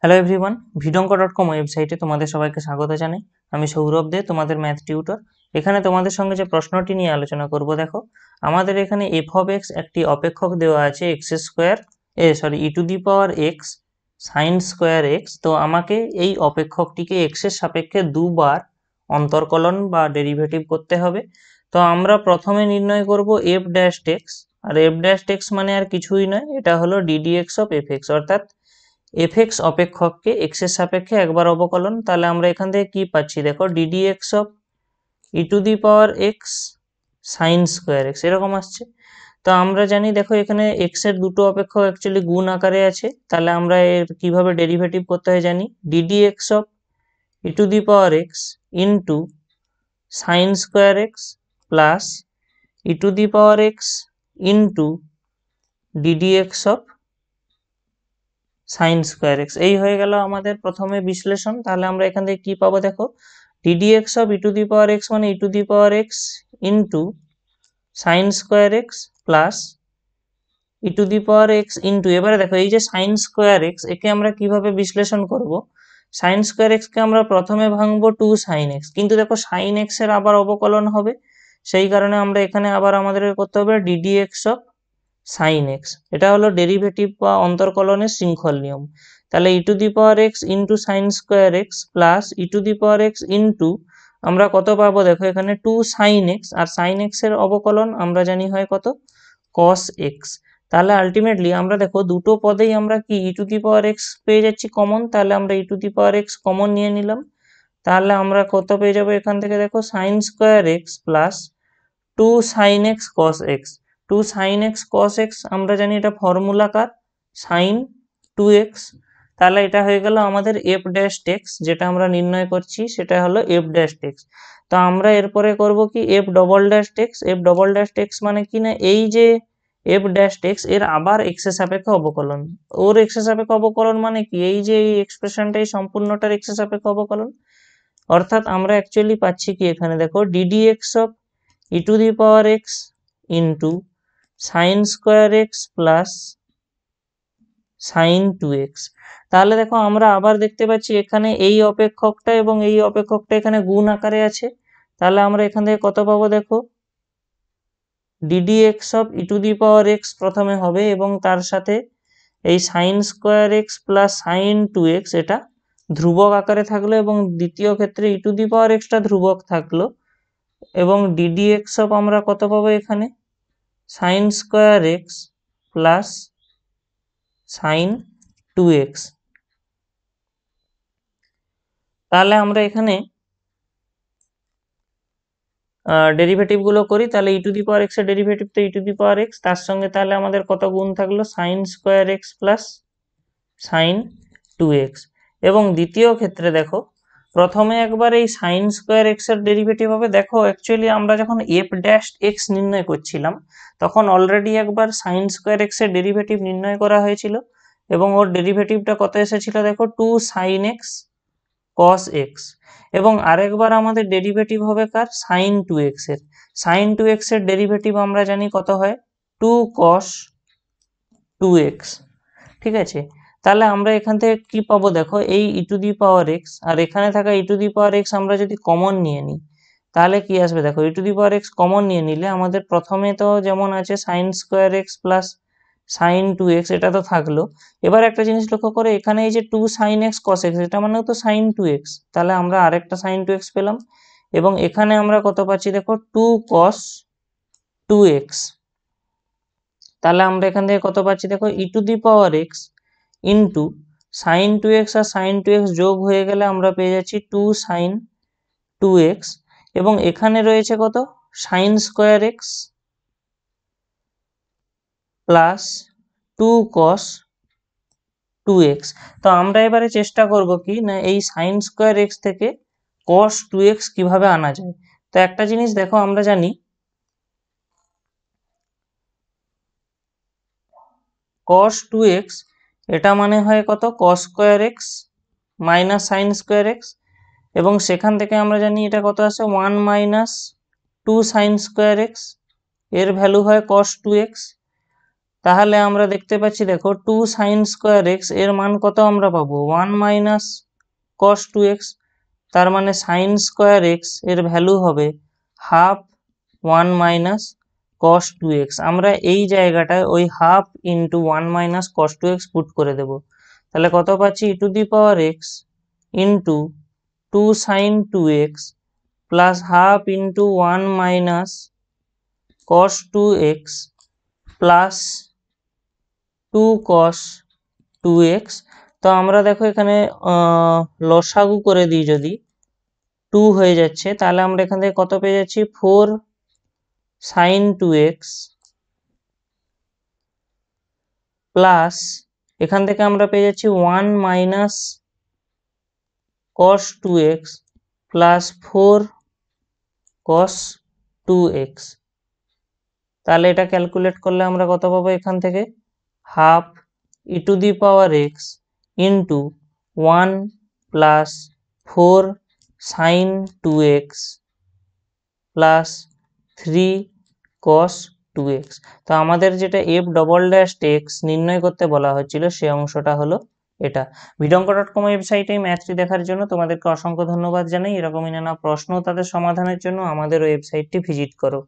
Hello everyone, ভিডঙ্ক.com ওয়েবসাইটে তোমাদের সবাইকে স্বাগত জানাই। আমি সৌরভ দে, তোমাদের ম্যাথ টিউটর। এখানে তোমাদের সঙ্গে যে প্রশ্নটি নিয়ে আলোচনা করব, দেখো আমাদের এখানে এফ অফ এক্স একটি অপেক্ষক দেওয়া আছে x square E to the power x sign square x. তো আমাকে এই অপেক্ষকটিকে এক্স এর সাপেক্ষে দুবার অন্তর্কলন বা ডেরিভেটিভ করতে হবে। তো আমরা প্রথমে নির্ণয় করব এফ ড্যাশ এক্স, আর এফ ড্যাশ এক্স মানে আর কিছুই নয়, এটা হলো DD x of F x, অর্থাৎ এফ এক্স অপেক্ষককে এক্স এর সাপেক্ষে একবার অবকলন। তাহলে আমরা এখান থেকে কি পাচ্ছি, দেখো d d x of e to the power x sign square x এরকম আসছে। তো আমরা জানি, দেখো এখানে এক্স এর দুটো অপেক্ষক অ্যাকচুয়ালি গুণ আকারে আছে, তাহলে আমরা এর কিভাবে ডেরিভেটিভ করতে হয় জানি। DD x of e to the power x into sine square x plus e to the power x into DD x of sign square x. এই হয়ে গেল আমাদের প্রথমে বিশ্লেষণ। তাহলে আমরা এখান থেকে কি পাবো, দেখো d d x of e to the power x মানে e to the power x into sine square x plus e to the power x into, এবারে দেখো এই যে সাইন স্কোয়ার এক্স, একে আমরা কিভাবে বিশ্লেষণ করব। সাইন স্কোয়ার এক্স কে আমরা প্রথমে ভাঙবো টু সাইন এক্স, কিন্তু দেখো সাইন এক্স এর আবার অবকলন হবে, সেই কারণে আমরা এখানে আবার আমাদের করতে হবে d d x of sine x. এটা হলো ডেরিভেটিভ বা অন্তর্কলনের শৃঙ্খল নিয়ম। তাহলে e to the power x into sine square x plus e to the power x into, আমরা কত পাবো, দেখো এখানে টু সাইন এক্স, আর সাইন এক্স এর অবকলন আমরা জানি হয় কত, কস এক্স। তাহলে আলটিমেটলি আমরা দেখো দুটো পদেই আমরা কি ই টু দি পাওয়ার এক্স পেয়ে যাচ্ছি কমন, তাহলে আমরা e to the power x common নিয়ে নিলাম। তাহলে আমরা কত পেয়ে যাবো এখান থেকে, দেখো sine square x plus two sine x cos x. Two sine x cos x আমরা জানি এটা ফর্মুলাকার সাইন টু এক্স। তাহলে এটা হয়ে গেল আমাদের এফ ড্যাশ এক্স, যেটা আমরা নির্ণয় করছি সেটা হলো এফ ড্যাশ এক্স। তো আমরা এরপরে করব কি F double dash x. F double dash x মানে কি না, এই যে এফ ড্যাশ এক্স এর আবার এক্স এর সাপেক্ষে অবকলন। ওর এক্স এর সাপেক্ষে অবকলন মানে কি, এই যে এই এক্সপ্রেশনটাই সম্পূর্ণটার এক্স এর সাপেক্ষে অবকলন। অর্থাৎ আমরা অ্যাকচুয়ালি পাচ্ছি কি, এখানে দেখো d d x of e to the power x into sine square x plus sine two x. তাহলে দেখো আমরা আবার দেখতে পাচ্ছি এখানে এই অপেক্ষকটা এবং এই অপেক্ষকটা এখানে গুণ আকারে আছে। তাহলে আমরা এখান থেকে কত পাবো, দেখো d d x of e to the power x প্রথমে হবে, এবং তার সাথে এই sine square x plus sine two x এটা ধ্রুবক আকারে থাকলো, এবং দ্বিতীয় ক্ষেত্রে ই টু দি পাওয়ার এক্সটা ধ্রুবক থাকলো, এবং ডিডি এক্স অফ আমরা কত পাবো এখানে sine square x plus sine two x. তাহলে আমরা এখানে ডেরিভেটিভ গুলো করি। তাহলে e to the power x এর ডেরিভেটিভ তো e to the power x, তার সঙ্গে তাহলে আমাদের কত গুণ থাকলো sine square x plus sine two x. এবং দ্বিতীয় ক্ষেত্রে দেখো প্রথমে একবার এই সাইন স্কোয়ার এক্স এর ডেরিভেটিভ হবে। দেখো অ্যাকচুয়ালি আমরা যখন এফ ড্যাশ এক্স নির্ণয় করছিলাম তখন অলরেডি একবার সাইন স্কোয়ার এক্স এর ডেরিভেটিভ নির্ণয় করা হয়েছিল, এবং ওর ডেরিভেটিভটা কত এসেছিল, দেখো two sine x cos x. এবং আরেকবার আমাদের ডেরিভেটিভ হবে কার, সাইন টু এক্স এর। সাইন টু এক্স এর ডেরিভেটিভ আমরা জানি কত হয়, টু কস টু এক্স। ঠিক আছে, তাহলে আমরা এখান থেকে কি পাবো, দেখো এই ই টু দি পাওয়ার এক্স আর এখানে থাকা ই টু দি পাওয়ার এক্স আমরা যদি কমন নিয়ে নিই তাহলে কি আসবে, দেখো e to the power x common নিয়ে নিলে আমাদের প্রথমে তো যেমন আছে sine square x plus sine two x, এটা তো থাকলো। এবার একটা জিনিস লক্ষ্য করে, এখানে এই যে two sine x cos x, এটা মানে তো সাইন টু এক্স, তাহলে আমরা আরেকটা সাইন টু এক্স পেলাম। এবং এখানে আমরা কত পাচ্ছি, দেখো টু কস টু এক্স। তাহলে আমরা এখান থেকে কত পাচ্ছি, দেখো e to the power x into sine two x আর সাইন টু এক্স যোগ হয়ে গেলে আমরা পেয়ে যাচ্ছি টু সাইন টু এক্স। এবং এখানে রয়েছে কত, sine square x plus two cos two x. তো আমরা এবারে চেষ্টা করব কি না, এই সাইন স্কোয়ার এক্স থেকে কস টু এক্স কিভাবে আনা যায়। তো একটা জিনিস দেখো, আমরা জানি কস টু এক্স এটা মানে হয় কত, cos square x minus sine square x, এবং সেখান থেকে আমরা জানি এটা কত আছে, one minus two sine square x, এর ভ্যালু হয় কস টু এক্স। তাহলে আমরা দেখতে পাচ্ছি দেখো 2 sin স্কোয়ার এক্স এর মান কত আমরা পাবো 1 মাইনাস cos 2x, তার মানে sin স্কোয়ার এক্স এর ভ্যালু হবে হাফ 1 মাইনাস cos 2x। আমরা এই জায়গাটায় ওই half into 1 minus cos 2x put করে দেব, তাহলে কত পাচ্ছি e two the power x into 2 sin 2x plus half into 1 minus cos 2x plus 2 cos 2x। তো আমরা দেখো এখানে লসাগু করে দিই, যদি 2 হয়ে যাচ্ছে, তাহলে আমরা এখান থেকে কত পেয়ে যাচ্ছি 4 sin 2x প্লাস এখান থেকে আমরা পেয়ে যাচ্ছি 1 minus cos 2x plus 4 cos 2x। তাহলে এটা ক্যালকুলেট করলে আমরা কত পাবো এখান থেকে half e two the power x into 1 plus 4 sin 2x plus 3 cos 2x। তো আমাদের যেটা f ডবল ড্যাশ x নির্ণয় করতে বলা হচ্ছিল সে অংশটা হলো এটা। vidonko.com ওয়েবসাইটে এই ম্যাথটি দেখার জন্য তোমাদেরকে অসংখ্য ধন্যবাদ জানাই। এরকমই নানা প্রশ্ন তাদের সমাধানের জন্য আমাদের ওয়েবসাইটটি ভিজিট করো।